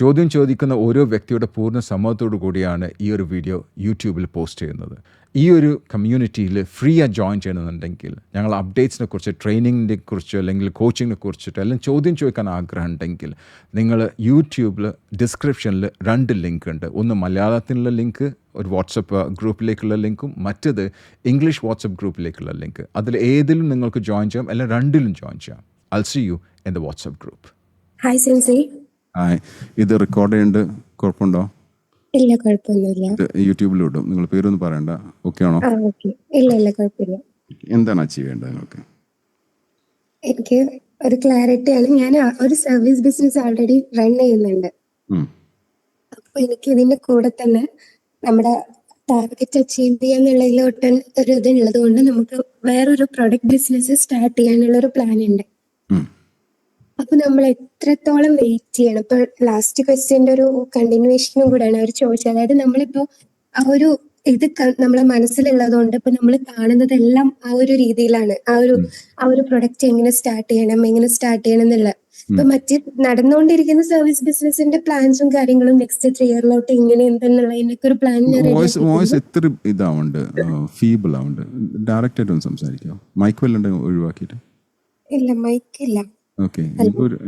ചോദ്യം ചോദിക്കുന്ന ഓരോ വ്യക്തിയുടെ പൂർണ്ണ സമ്മതത്തോടു കൂടിയാണ് ഈ ഒരു വീഡിയോ യൂട്യൂബിൽ പോസ്റ്റ് ചെയ്യുന്നത്. ഈ ഒരു കമ്മ്യൂണിറ്റിയിൽ ഫ്രീ ആയി ജോയിൻ ചെയ്യണമെന്നുണ്ടെങ്കിൽ ഞങ്ങൾ അപ്ഡേറ്റ്സിനെ കുറിച്ച്, ട്രെയിനിങ്ങിനെ കുറിച്ച്, അല്ലെങ്കിൽ കോച്ചിങ്ങിനെ കുറിച്ചിട്ട് എല്ലാം ചോദ്യം ചോദിക്കാൻ ആഗ്രഹം ഉണ്ടെങ്കിൽ നിങ്ങൾ യൂട്യൂബിൽ ഡിസ്ക്രിപ്ഷനിൽ 2 ലിങ്ക് ഉണ്ട്. ഒന്ന് മലയാളത്തിലുള്ള ലിങ്ക്, ഒരു വാട്സപ്പ് ഗ്രൂപ്പിലേക്കുള്ള ലിങ്കും, മറ്റത് ഇംഗ്ലീഷ് വാട്സപ്പ് ഗ്രൂപ്പിലേക്കുള്ള ലിങ്ക്. അതിൽ ഏതിലും നിങ്ങൾക്ക് ജോയിൻ ചെയ്യാം, അല്ലെങ്കിൽ 2ലും ജോയിൻ ചെയ്യാം. I'll see you in the WhatsApp group. Hi, Sensei. Hi, ഇത് റെക്കോർഡ് ചെയ്യുന്നുണ്ട്, കുഴപ്പമുണ്ടോ? ഇല്ല, കുഴപ്പമൊന്നുമില്ല. ഇത് യൂട്യൂബിലിടും. നിങ്ങൾ പേരൊന്നും പറയണ്ട, ഓക്കെ ആണോ? ഓക്കെ. ഇല്ല, കുഴപ്പമില്ല. എന്താണ് അച്ചീവ് ചെയ്യേണ്ടത് നിങ്ങൾക്ക്? എനിക്ക് ഒരു ക്ലാരിറ്റി ആണ്. ഞാൻ ഒരു സർവീസ് ബിസിനസ് ഓൾറെഡി റൺ ചെയ്യുന്നുണ്ട്. അപ്പൊ എനിക്ക് ഇതിന്റെ കൂടെ തന്നെ നമ്മുടെ ടാർഗറ്റ് അച്ചീവ് ചെയ്യാന്നുള്ളതിലോട്ട് ഒരു ഇതുള്ളത് കൊണ്ട് നമുക്ക് വേറൊരു പ്രൊഡക്റ്റ് ബിസിനസ് സ്റ്റാർട്ട് ചെയ്യാനുള്ള ഒരു പ്ലാൻ ഉണ്ട്. അപ്പൊ നമ്മൾ എത്രത്തോളം വെയിറ്റ് ചെയ്യണം? ഇപ്പൊ ലാസ്റ്റ് ക്വസ്റ്റ്യന്റെ ഒരു കണ്ടിന്യൂവേഷനും കൂടെയാണ് അവർ ചോദിച്ചത്. അതായത് നമ്മളിപ്പോ ആ ഒരു ഇത് നമ്മളെ മനസ്സിലുള്ളത് കൊണ്ട് ഇപ്പൊ നമ്മൾ കാണുന്നതെല്ലാം ആ ഒരു രീതിയിലാണ്. ആ ഒരു പ്രൊഡക്റ്റ് എങ്ങനെ സ്റ്റാർട്ട് ചെയ്യണം എന്നുള്ള. ഇപ്പൊ മറ്റ് നടന്നുകൊണ്ടിരിക്കുന്ന സർവീസ് ബിസിനസിന്റെ പ്ലാൻസും കാര്യങ്ങളും നെക്സ്റ്റ് 3 ഇയറിലോട്ട് ഇങ്ങനെ എന്തെന്നുള്ളതിനൊക്കെ ഒരു പ്ലാൻ. വോയിസ് എത്ര ഇതാവുണ്ട്, ഫീബിൾ ആവുണ്ട്. ഡയറക്റ്റ് ആയിട്ട് ഒന്ന് സംസാരിക്കോ? മൈക്ക് വല്ല ഒഴിവാക്കിയിട്ട്? ഇല്ല, മൈക്ക് ഇല്ല. ഓക്കെ,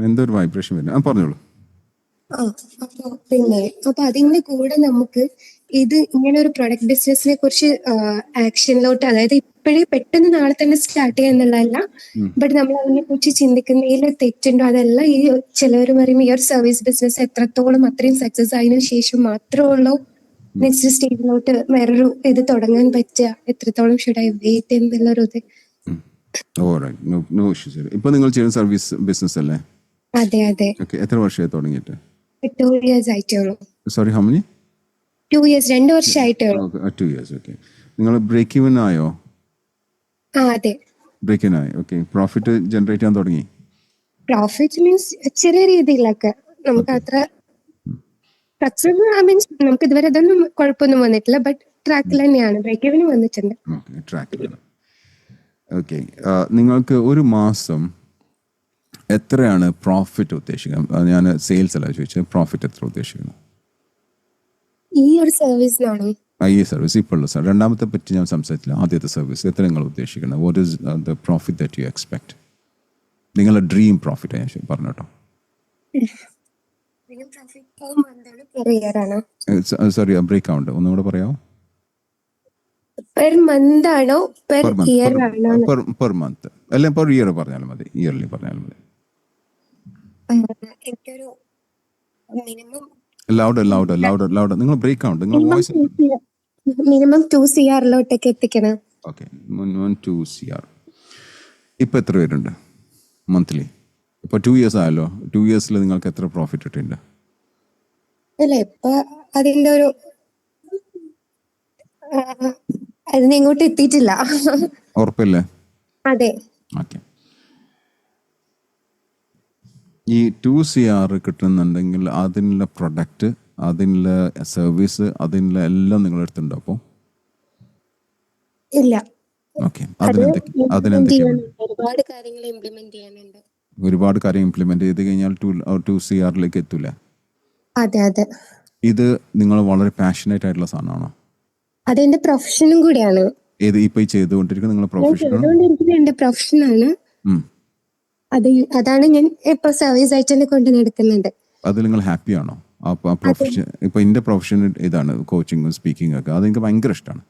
എന്തൊരു വൈബ്രേഷൻ വരുന്നത്, പറഞ്ഞോളൂ. അപ്പൊ അതിന്റെ കൂടെ നമുക്ക് ഇത് ഇങ്ങനെ ഒരു പ്രൊഡക്റ്റ് ബിസിനസിനെ കുറിച്ച് ആക്ഷനിലോട്ട്, അതായത് ഇപ്പോഴേ പെട്ടെന്ന് നാളെ തന്നെ സ്റ്റാർട്ട് ചെയ്യാന്നുള്ളതല്ല, ബട്ട് നമ്മൾ അതിനെ കുറിച്ച് ചിന്തിക്കുന്നതിൽ തെറ്റുണ്ടോ അതല്ല. ഈ ചിലവർ പറയും ഈ ഒരു സർവീസ് ബിസിനസ് എത്രത്തോളം അത്രയും സക്സസ് ആയതിനു ശേഷം മാത്രമേ ഉള്ളൂ നെക്സ്റ്റ് സ്റ്റേജിലോട്ട് വേറൊരു ഇത് തുടങ്ങാൻ പറ്റുക, എത്രത്തോളം ഷുഡ് ഐ വെയിറ്റ് എന്നുള്ളൊരു ഇത്. ഇപ്പൊ നിങ്ങൾ ചെയ്യുന്ന സർവീസ് ബിസിനസ് അല്ലേ? അതെ. എത്ര വർഷമായി തുടങ്ങിയിട്ട്? 2 years ആയിട്ടേ ഉള്ളൂ. Sorry, how many? 2 years, 2 വർഷമായിട്ടേ ഉള്ളൂ. 2 years. ഓക്കെ. നിങ്ങൾ ബ്രേക്ക് ഈവൻ ആയോ? അതെ, ബ്രേക്ക് ഈവൻ ആയി. ഓക്കെ. പ്രോഫിറ്റ് ജനറേറ്റ് ചെയ്യാൻ തുടങ്ങി? പ്രോഫിറ്റ് മീൻസ് ചെറിയ രീതിയിലൊക്കെ. നമുക്ക് അത്ര സക്സസ് മീൻസ് നമുക്ക് ഇതുവരെ അതൊന്നും കുഴപ്പമൊന്നും വന്നിട്ടില്ല, ബട്ട് ട്രാക്കിൽ തന്നെയാണ്. ബ്രേക്ക് ഈവൻ വന്നിട്ടുണ്ട്. ട്രാക്കിലാണ്. ഓക്കെ. നിങ്ങൾക്ക് ഒരു മാസം എത്രയാണ് പ്രോഫിറ്റ് ഉദ്ദേശിക്കുന്നത്? ഞാൻ സെയിൽസ് അല്ല ചോദിച്ചത്, പ്രോഫിറ്റ് എത്ര ഉദ്ദേശിക്കുന്നു ഈ ഒരു സർവീസിനാണ്? ഈ സർവീസ് ഇപ്പോൾ രണ്ടാമത്തെ പറ്റി ഞാൻ സംസാരിച്ചില്ല. ആദ്യത്തെ സർവീസ് എത്ര നിങ്ങൾ ഉദ്ദേശിക്കുന്നത്? What is the profit that you expect? നിങ്ങളുടെ ഡ്രീം പ്രോഫിറ്റ് ഞാൻ പറഞ്ഞോട്ടോ. സോറി, ബ്രേക്ക് ആവുണ്ട്, ഒന്നും കൂടെ പറയാമോ? പെർ മന്ത് ആണോ പെർ ഇയർ ആണോ? പെർ മന്ത് അല്ലെ പെർ ഇയർ പറഞ്ഞാലും മതി, ഇയർലി പറഞ്ഞാലും മതി. എനിക്കൊരു മിനിമം ലൗഡർ നിങ്ങൾ ബ്രേക്ക് ആവുണ്ട്, നിങ്ങൾ വോയിസ് മിനിമം 2 CR എത്തിക്കണം. Okay, 2 CR. ഇപ്പൊ എത്ര പേരുണ്ട് മന്ത്ലി? ഇപ്പൊ 2 years ആയല്ലോ. 2 years നിങ്ങൾക്ക് എത്ര പ്രോഫിറ്റ് ഇട്ടുണ്ട്? അല്ല, ഇപ്പൊ അതിന്റെ ഒരു അതിന് ഇങ്ങോട്ട് എത്തിയിട്ടില്ല. ഉറപ്പില്ലേ? അതെ. ഓക്കെ. ഈ 2 CR കിട്ടുന്നുണ്ടെങ്കിൽ അതിനുള്ള പ്രൊഡക്റ്റ്, അതിനുള്ള സർവീസ്, അതിനുള്ള എല്ലാം നിങ്ങൾ എടുത്തിട്ടുണ്ടോ? അപ്പോൾ ഇല്ല. ഓക്കെ. അതിനെന്തൊക്കെയാണ്? ഒരുപാട് കാര്യങ്ങൾ ഇംപ്ലിമെന്റ് ചെയ്യാനുണ്ട്. ഒരുപാട് കാര്യം ഇംപ്ലിമെന്റ് ചെയ്ത് കഴിഞ്ഞാൽ 2 CR എത്തൂല? അതെ. ഇത് നിങ്ങൾ വളരെ പാഷനേറ്റ് ആയിട്ടുള്ള സാധനമാണോ? അതെന്റെ പ്രൊഫഷനും കൂടിയാണ്. ഏത് ഇപ്പൊ ചെയ്തുകൊണ്ടിരിക്കുന്ന നിങ്ങളുടെ പ്രൊഫഷനാണ്. അതാണ് ഞാൻ ഇപ്പൊ സർവീസ് ആയിട്ട് തന്നെ കൊണ്ട് നടക്കുന്നുണ്ട്. അത് നിങ്ങൾ ഹാപ്പി ആണോ? പ്രൊഫഷൻ ഇപ്പൊ എന്റെ പ്രൊഫഷൻ ഇതാണ്, കോച്ചിങ് സ്പീക്കിംഗ് ഒക്കെ. അതെനിക്ക് ഭയങ്കര ഇഷ്ടമാണ്.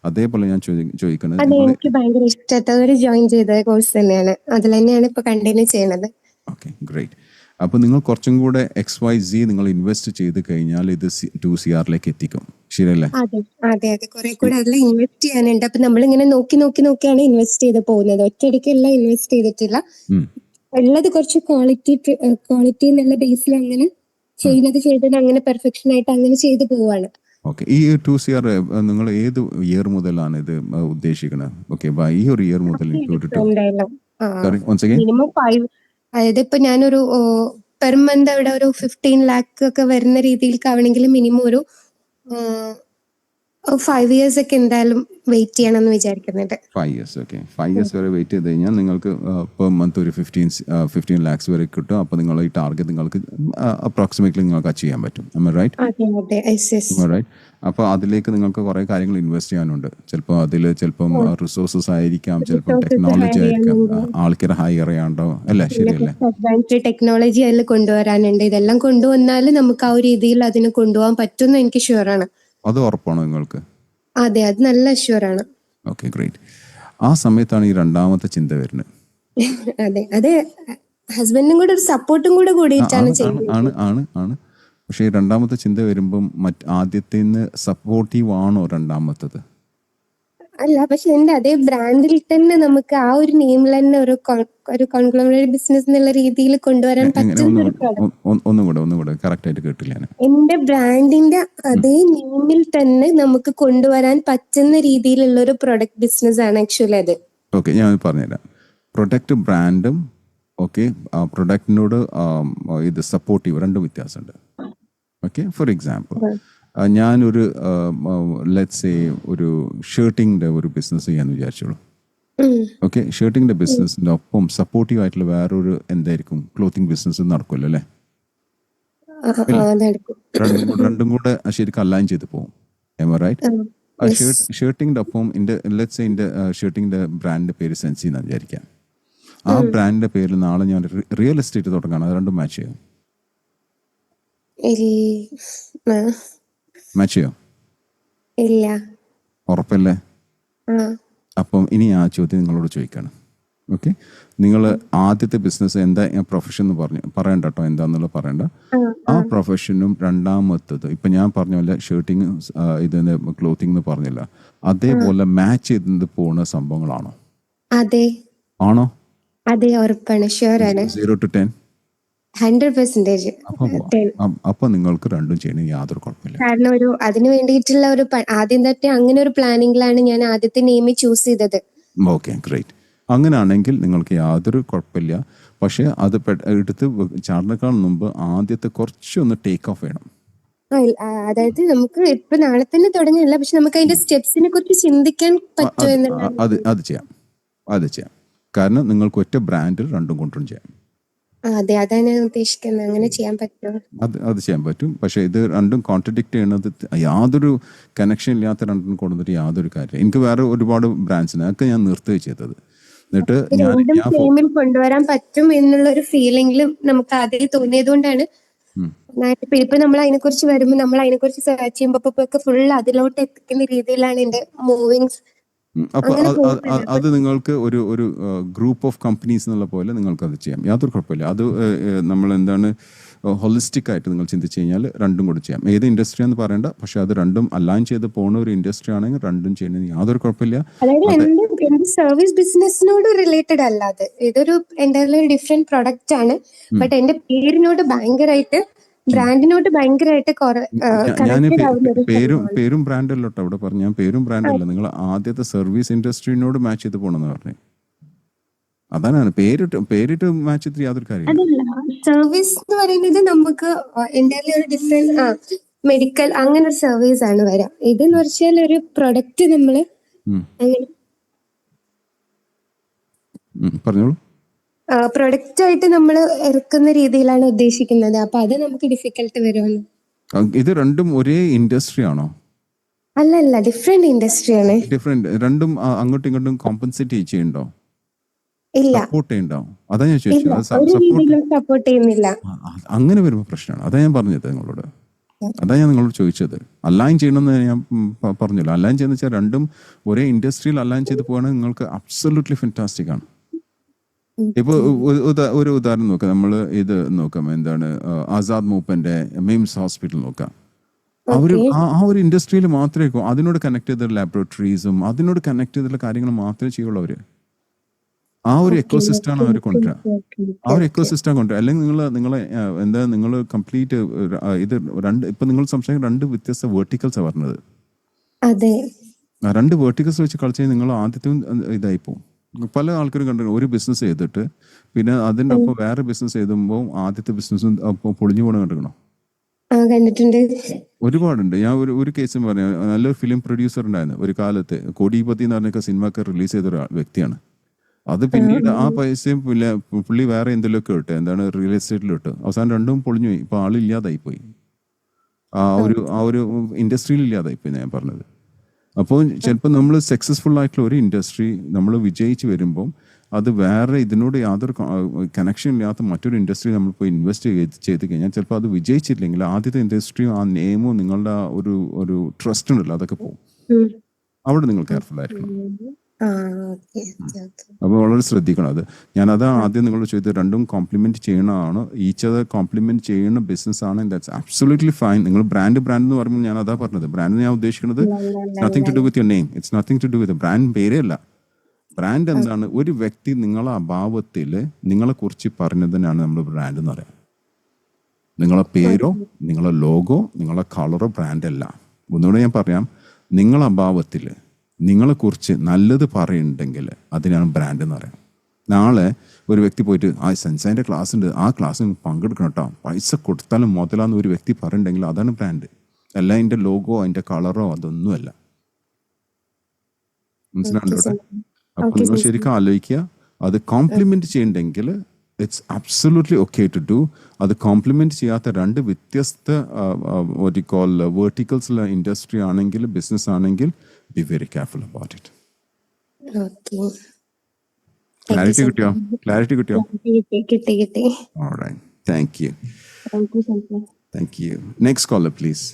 അതേപോലെ ഞാൻ ചോദിക്കുന്നത്, എനിക്ക് ഭയങ്കര ഇഷ്ടത്തോടെ ജോയിൻ ചെയ്ത കോഴ്സ് തന്നെയാണ്. അതിൽ തന്നെയാണ് ഇപ്പൊ കണ്ടിന്യൂ ചെയ്യുന്നത്. Okay, great. അപ്പോൾ നിങ്ങൾ കുറച്ചും കൂടെ XYZ നിങ്ങൾ ഇൻവെസ്റ്റ് ചെയ്ത് കഴിഞ്ഞാൽ ഇത് 2 CR എത്തിക്കും, ശരിയല്ലേ? അതെ. കുറെ കൂടെ അതിൽ ഇൻവെസ്റ്റ് ചെയ്യാനുണ്ട്. അപ്പൊ നമ്മളിങ്ങനെ നോക്കിയാണ് ഇൻവെസ്റ്റ് ചെയ്ത് പോകുന്നത്. ഒറ്റയടിക്കല്ല ഇൻവെസ്റ്റ് ചെയ്തിട്ടില്ല. ഉള്ളത് കുറച്ച് ക്വാളിറ്റി എന്നുള്ള ബേസിൽ അങ്ങനെ ചെയ്തത് അങ്ങനെ പെർഫെക്ഷൻ ആയിട്ട് അങ്ങനെ ചെയ്തു പോവാണ്. ഓക്കെ. ഈ 2 CR നിങ്ങൾ ഏത് ഇയർ മുതലാണ് ഇത് ഉദ്ദേശിക്കുന്നത്? ഓക്കെ, ഈ ഒരു ഇയർ മുതൽ മിനിമം 5, അതായത് ഇപ്പൊ ഞാനൊരു പെർ മന്ത് അവിടെ ഒരു 15 lakh ഒക്കെ വരുന്ന രീതിയിലേക്ക് ആവണമെങ്കിൽ മിനിമം ഒരു 5 years ഒക്കെ എന്തായാലും വെയിറ്റ് ചെയ്യണം എന്ന് വിചാരിക്കുന്നുണ്ട്. 5 years, ഓക്കെ. 5 years വരെ വെയിറ്റ് ചെയ്ത് കഴിഞ്ഞാൽ നിങ്ങൾക്ക് പെർ മന്ത് ഒരു 15 lakhs വരെ കിട്ടും. അപ്പോൾ നിങ്ങൾ ഈ ടാർഗറ്റ് നിങ്ങൾക്ക് അപ്രോക്സിമേറ്റ്ലി നിങ്ങൾക്ക് അച്ചീവ് ചെയ്യാൻ പറ്റും. റൈറ്റ്? അതെ അതെ, റൈറ്റ്. അപ്പോൾ അതിലേക്ക് നിങ്ങൾക്ക് കുറേ കാര്യങ്ങൾ ഇൻവെസ്റ്റ് ചെയ്യാനുണ്ട്. ചിലപ്പോൾ ചിലപ്പം റിസോഴ്സസ് ആയിരിക്കാം, ചിലപ്പം ടെക്നോളജി ആയിരിക്കാം, ആൾക്കാരെ ഹയർ ചെയ്യാണ്ടാവും, അല്ലേ? ശരിയല്ലേ? അഡ്വാൻസ്ഡ് ടെക്നോളജി അതിൽ കൊണ്ടുവരാനുണ്ട്. ഇതെല്ലാം കൊണ്ടുവന്നാൽ നമുക്ക് ആ ഒരു രീതിയിൽ അതിന് കൊണ്ടുപോകാൻ പറ്റുമെന്ന് എനിക്ക് ഷുവറാണ്. അത് ഉറപ്പാണോ നിങ്ങൾക്ക്? അതെ, അത് നല്ല ഷുവറാണ്. Okay, great. ആ സമയത്താണ് ഈ രണ്ടാമത്തെ ചിന്ത വരുന്നത്. അതെ, അത് ഹസ്ബൻഡും കൂടെ ഒരു സപ്പോർട്ടും കൂടെ കൂടിയിട്ടാണ് ചെയ്യുന്നത്. ആണ്. പക്ഷേ ഈ രണ്ടാമത്തെ ചിന്ത വരുമ്പം ആദ്യത്തേന്ന് സപ്പോർട്ടീവ് ആണോ രണ്ടാമത്തത്? അല്ല, പക്ഷെ എന്റെ അതേ ബ്രാൻഡിൽ തന്നെ നമുക്ക് ആ ഒരു നെയിമിൽ തന്നെ ഒരു കോൺഗ്ലോമറേറ്റ് ബിസിനസ് എന്നുള്ള രീതിയിൽ കൊണ്ടുവരാൻ പറ്റുന്ന ഒരു പ്രോഡക്റ്റ്. ഒന്നും കൂടെ കറക്റ്റ് ആയിട്ട് കേട്ടില്ല ഞാൻ. എന്റെ ബ്രാൻഡിന്റെ അതേ നെയിമിൽ തന്നെ നമുക്ക് കൊണ്ടുവരാൻ പറ്റുന്ന രീതിയിലുള്ള ഒരു പ്രൊഡക്റ്റ് ബിസിനസ് ആണ് ആക്ച്വലി അത്. ഓക്കെ, ഞാൻ പറഞ്ഞുതരാം. പ്രൊഡക്റ്റ് ബ്രാൻഡും ഓക്കെ, പ്രൊഡക്റ്റിനോട് ഇത് സപ്പോർട്ടീവ് രണ്ടും വ്യത്യാസമുണ്ട്. ഓക്കെ, ഫോർ എക്സാമ്പിൾ ഞാനൊരു ലെറ്റ്സ് സേ ഒരു ഷർട്ടിങ്ങിൻ്റെ ഒരു ബിസിനസ് ചെയ്യാന്ന് വിചാരിച്ചോളൂ. ഓക്കെ, ഷർട്ടിങ്ങിൻ്റെ ബിസിനസ്സിൻ്റെ ഒപ്പം സപ്പോർട്ടീവ് ആയിട്ടുള്ള വേറൊരു എന്തായിരിക്കും ക്ലോത്തിങ് ബിസിനസ് നടക്കുമല്ലോ, അല്ലേ? രണ്ടും കൂടെ ശരിക്കും അലൈൻ ചെയ്ത് പോകും. റൈറ്റ്? ഷർട്ടിങ്ങിൻ്റെ ഒപ്പം ലെറ്റ്സ് സേ എൻ്റെ ഷർട്ടിങ്ങിൻ്റെ ബ്രാൻഡിൻ്റെ പേര് സെൻസി എന്ന് വിചാരിക്കാം. ആ ബ്രാൻഡിൻ്റെ പേരിൽ നാളെ ഞാൻ റിയൽ എസ്റ്റേറ്റ് തുടങ്ങാണ്. അത് രണ്ടും മാച്ച് ചെയ്യും? മാച്ച് ചെയ്യോ? ഇല്ല. ഉറപ്പല്ലേ? അപ്പം ഇനി ആ ചോദ്യം നിങ്ങളോട് ചോദിക്കാണ്. ഓക്കെ, നിങ്ങൾ ആദ്യത്തെ ബിസിനസ് എന്താ പ്രൊഫഷൻ എന്ന് പറയണ്ട കേട്ടോ, എന്താന്നുള്ളത് പറയണ്ട. ആ പ്രൊഫഷനും രണ്ടാമത്തത് ഇപ്പൊ ഞാൻ പറഞ്ഞ പോലെ ഷർട്ടിങ് ഇതിന് ക്ലോത്തിങ് എന്ന് പറഞ്ഞില്ല, അതേപോലെ മാച്ച് ചെയ്ത് പോകുന്ന സംഭവങ്ങളാണോ? അതെ. ആണോ? അതെ, ഉറപ്പാണ്, ഷുവർ ആണ്. 0 to 10? 100%. അപ്പൊ നിങ്ങൾക്ക് രണ്ടും ചെയ്യണ യാതൊരു കുഴപ്പമില്ല. കാരണം അതിന് വേണ്ടിയിട്ടുള്ള ആദ്യം തന്നെ അങ്ങനെ ഒരു പ്ലാനിങ്ങിലാണ് ഞാൻ ആദ്യത്തെ നെയിം ചൂസ് ചെയ്തത്. Okay, great. അങ്ങനെയാണെങ്കിൽ നിങ്ങൾക്ക് യാതൊരു കുഴപ്പമില്ല. പക്ഷെ അത് എടുത്ത് ചാടിനേക്കാൾ മുമ്പ് ആദ്യത്തെ കുറച്ചൊന്ന് ടേക്ക് ഓഫ് ചെയ്യണം. അതായത് നമുക്ക് ഇപ്പൊ നാളെ തന്നെ തുടങ്ങില്ല, പക്ഷെ നമുക്ക് അതിന്റെ സ്റ്റെപ്സിനെ കുറിച്ച് ചിന്തിക്കാൻ പറ്റുമോ? അത് ചെയ്യാം. കാരണം നിങ്ങൾക്ക് ഒറ്റ ബ്രാൻഡിൽ രണ്ടും കൊണ്ടും ചെയ്യാം. അതെ, അതാണ് ഞാൻ ഉദ്ദേശിക്കുന്നത്. അങ്ങനെ ചെയ്യാൻ പറ്റുമോ? അത് ചെയ്യാൻ പറ്റും. പക്ഷെ ഇത് രണ്ടും കോൺട്രഡിക്റ്റ് ചെയ്യണത് യാതൊരു കണക്ഷൻ ഇല്ലാത്ത രണ്ടും കൊണ്ടുവന്നിട്ട് യാതൊരു കാര്യം. എനിക്ക് വേറെ ഒരുപാട് ബ്രാൻഡ്സിന് അതൊക്കെ ഞാൻ നിർത്തുകയും ചെയ്തത്. എന്നിട്ട് ഞാൻ കൊണ്ടുവരാൻ പറ്റും എന്നുള്ള ഒരു ഫീലിംഗിലും നമുക്ക് ആദ്യം തോന്നിയത് കൊണ്ടാണ്. ഇപ്പൊ നമ്മൾ അതിനെ കുറിച്ച് വരുമ്പോൾ നമ്മൾ അതിനെ കുറിച്ച് സെർച്ച് ചെയ്യുമ്പോൾ ഫുൾ അതിലോട്ട് എത്തിക്കുന്ന രീതിയിലാണ് എന്റെ മൂവിങ്സ്. അപ്പോൾ അത് നിങ്ങൾക്ക് ഒരു ഗ്രൂപ്പ് ഓഫ് കമ്പനീസ് എന്നുള്ള പോലെ നിങ്ങൾക്ക് അത് ചെയ്യാം, യാതൊരു കുഴപ്പമില്ല. അത് നമ്മൾ എന്താണ് ഹോളിസ്റ്റിക് ആയിട്ട് നിങ്ങൾ ചിന്തിച്ചു കഴിഞ്ഞാൽ രണ്ടും കൂടെ ചെയ്യാം. ഏത് ഇൻഡസ്ട്രി എന്ന് പറയണ്ട, പക്ഷെ അത് രണ്ടും അലൈൻ ചെയ്ത് പോകുന്ന ഒരു ഇൻഡസ്ട്രി ആണെങ്കിൽ രണ്ടും ചെയ്യുന്നതിന് യാതൊരു കുഴപ്പമില്ല. അതായത് സർവീസ് ബിസിനസിനോട് റിലേറ്റഡ് അല്ലാതെ ഇതൊരു എൻ്റയർലി ഡിഫറെന്റ് പ്രൊഡക്റ്റ് ആണ്. ബട്ട് എന്റെ പേരിനോട് ഭയങ്കരമായിട്ട് ബ്രാൻഡിനോട് ഭയങ്കരമായിട്ട് ഞാൻ പേരും ബ്രാൻഡല്ലോ കേട്ടോ അവിടെ പറഞ്ഞു. ഞാൻ പേരും ബ്രാൻഡല്ല, നിങ്ങൾ ആദ്യത്തെ സർവീസ് ഇൻഡസ്ട്രീനോട് മാച്ച് ചെയ്ത് പോകണമെന്ന് പറഞ്ഞു. അതാണ് പേരിട്ട് മാച്ച് ചെയ്തിട്ട് യാതൊരു കാര്യം. സർവീസ് എന്ന് പറയുന്നത് നമുക്ക് എൻ്റയർലി ഒരു ഡിഫറെന്റ് മെഡിക്കൽ അങ്ങനെ ഒരു സർവീസ് ആണ് വരാം. ഇതെന്ന് വെച്ചാൽ ഒരു പ്രൊഡക്റ്റ് നമ്മള് അങ്ങനെ പറഞ്ഞോളൂ. പ്രൊഡക്റ്റ് ആയിട്ട് നമ്മൾ ഇറക്കുന്ന രീതിയിലാണ് ഉദ്ദേശിക്കുന്നത്. അപ്പൊ അത് നമുക്ക് ഡിഫിക്കൽട്ട് വരുമല്ലോ. ഇത് രണ്ടും ഒരേ ഇൻഡസ്ട്രി ആണോ? അല്ല, ഡിഫറെന്റ് ഇൻഡസ്ട്രി ആണ്. ഡിഫറെന്റ്. രണ്ടും അങ്ങോട്ടും ഇങ്ങോട്ടും കോമ്പൻസേറ്റ് ചെയ്യണ്ടോ? ഇല്ല, സപ്പോർട്ട് ചെയ്യണ്ടോ? അതാ ഞാൻ ചോദിച്ചത്. സപ്പോർട്ട് ചെയ്യുന്നില്ല. അങ്ങനെ വരുമ്പോൾ പ്രശ്നമാണ്. അതാ ഞാൻ പറഞ്ഞത് നിങ്ങളോട്. അതാ ഞാൻ നിങ്ങളോട് ചോദിച്ചത്. അലൈൻ ചെയ്യണമെന്ന് ഞാൻ പറഞ്ഞല്ലോ. അലൈൻ ചെയ്യുന്ന വെച്ചാൽ രണ്ടും ഒരേ ഇൻഡസ്ട്രിയിൽ അലൈൻ ചെയ്ത് പോവുകയാണെങ്കിൽ നിങ്ങൾക്ക് അബ്സല്യൂട്ട്ലി ഫാന്റാസ്റ്റിക് ആണ്. ഇപ്പൊ ഒരു ഉദാഹരണം നോക്കാം. നമ്മൾ ഇത് നോക്കാം, എന്താണ് ആസാദ് മൂപ്പന്റെ മിംസ് ഹോസ്പിറ്റൽ നോക്കാം. അവര് ആ ഒരു ഇൻഡസ്ട്രിയിൽ മാത്രമേ അതിനോട് കണക്ട് ചെയ്ത ലാബോറട്ടറീസും അതിനോട് കണക്ട് ചെയ്തിട്ടുള്ള കാര്യങ്ങൾ മാത്രമേ ചെയ്യുള്ളൂ. അവര് ആ ഒരു എക്കോസിസ്റ്റമാണ് അവർ കൊണ്ടുവരിക. ആ ഒരു എക്കോസിസ്റ്റം കൊണ്ടുവരിക. അല്ലെങ്കിൽ നിങ്ങൾ കംപ്ലീറ്റ് ഇത് ഇപ്പൊ നിങ്ങൾ സംസാരിക്കുന്ന രണ്ട് വ്യത്യസ്ത വേർട്ടിക്കൽസാണ് പറഞ്ഞത്. രണ്ട് വേർട്ടിക്കൽസ് വെച്ച് കളിച്ച് നിങ്ങൾ ആദ്യത്തെ ഇതായി പോകും. പല ആൾക്കാരും കണ്ടു ഒരു ബിസിനസ് ചെയ്തിട്ട് പിന്നെ അതിൻ്റെ ഒപ്പം വേറെ ബിസിനസ് ചെയ്തുമ്പോൾ ആദ്യത്തെ ബിസിനസ്സും പൊളിഞ്ഞു പോകണം കണ്ടിരിക്കണോ? കണ്ടിട്ടുണ്ട്. ഒരുപാടുണ്ട്. ഞാൻ ഒരു കേസും പറഞ്ഞു. നല്ലൊരു ഫിലിം പ്രൊഡ്യൂസർ ഉണ്ടായിരുന്നു ഒരു കാലത്ത്. കോടിപതി എന്ന് പറഞ്ഞൊക്കെ സിനിമയൊക്കെ റിലീസ് ചെയ്ത ഒരു വ്യക്തിയാണ്. അത് പിന്നീട് ആ പൈസയും പുള്ളി വേറെ എന്തെങ്കിലുമൊക്കെ ഇട്ട്, എന്താണ്, റിയൽ എസ്റ്റേറ്റിലിട്ട് അവസാനം രണ്ടും പൊളിഞ്ഞു പോയി. ഇപ്പൊ ആളില്ലാതായി പോയി. ആ ഒരു ഇൻഡസ്ട്രിയിൽ ഇല്ലാതായി പോയി ഞാൻ പറഞ്ഞത്. അപ്പോൾ ചിലപ്പോൾ നമ്മൾ സക്സസ്ഫുൾ ആയിട്ടുള്ള ഒരു ഇൻഡസ്ട്രി നമ്മൾ വിജയിച്ച് വരുമ്പം അത് വേറെ ഇതിനോട് യാതൊരു കണക്ഷൻ ഇല്ലാത്ത മറ്റൊരു ഇൻഡസ്ട്രി നമ്മൾ പോയി ഇൻവെസ്റ്റ് ചെയ്ത് കഴിഞ്ഞാൽ ചിലപ്പോൾ അത് വിജയിച്ചില്ലെങ്കിൽ ആദ്യത്തെ ഇൻഡസ്ട്രിയും ആ നെയിമും നിങ്ങളുടെ ഒരു ട്രസ്റ്റ് ഉണ്ടല്ലോ അതൊക്കെ പോകും. അവിടെ നിങ്ങൾ കെയർഫുൾ ആയിരിക്കണം. അപ്പോൾ വളരെ ശ്രദ്ധിക്കണം അത്. ഞാനതാ ആദ്യം നിങ്ങളോട് ചോദിച്ചത്. രണ്ടും കോംപ്ലിമെന്റ് ചെയ്യണമാണ്. ഈച്ച് അതർ കോംപ്ലിമെന്റ് ചെയ്യുന്ന ബിസിനസ് ആണ്. That's absolutely fine. നിങ്ങൾ ബ്രാൻഡ് എന്ന് പറയുമ്പോൾ ഞാൻ അതാ പറഞ്ഞത്. ബ്രാൻഡ് ഞാൻ ഉദ്ദേശിക്കുന്നത് nothing to do with your name. It's nothing to do with brand പേരേ അല്ല. ബ്രാൻഡ് എന്താണ്? ഒരു വ്യക്തി നിങ്ങളെ അഭാവത്തിൽ നിങ്ങളെ കുറിച്ച് പറഞ്ഞതിനാണ് നമ്മൾ ബ്രാൻഡ് എന്ന് പറയാം. നിങ്ങളെ പേരോ നിങ്ങളെ ലോഗോ നിങ്ങളെ കളറോ ബ്രാൻഡ് അല്ല. ഒന്നുകൂടെ ഞാൻ പറയാം, നിങ്ങളെ അഭാവത്തിൽ നിങ്ങളെക്കുറിച്ച് നല്ലത് പറയുന്നുണ്ടെങ്കിൽ അതിനാണ് ബ്രാൻഡ് എന്ന് പറയാം. നാളെ ഒരു വ്യക്തി പോയിട്ട് ആ സെൻസൈൻ്റെ ക്ലാസ് ഉണ്ട്, ആ ക്ലാസ്സിന് പങ്കെടുക്കണം കേട്ടോ, പൈസ കൊടുത്താലും മുതലാന്ന് ഒരു വ്യക്തി പറയുന്നുണ്ടെങ്കിൽ അതാണ് ബ്രാൻഡ്. അല്ല അതിൻ്റെ ലോഗോ അതിൻ്റെ കളറോ അതൊന്നുമല്ല. മനസ്സിലാണ്ടോ? അപ്പോൾ നിങ്ങൾ ശരിക്കും ആലോചിക്കുക. അത് കോംപ്ലിമെന്റ് ചെയ്യണ്ടെങ്കിൽ it's absolutely okay to do. അത് കോംപ്ലിമെന്റ് ചെയ്യാത്ത രണ്ട് വ്യത്യസ്ത വേർട്ടിക്കൽസുള്ള ഇൻഡസ്ട്രി ആണെങ്കിൽ, ബിസിനസ് ആണെങ്കിൽ, be very careful about it. Clarity കിട്ടിയോ? കിട്ടി. All right. Thank you. Thank you. Next caller, please.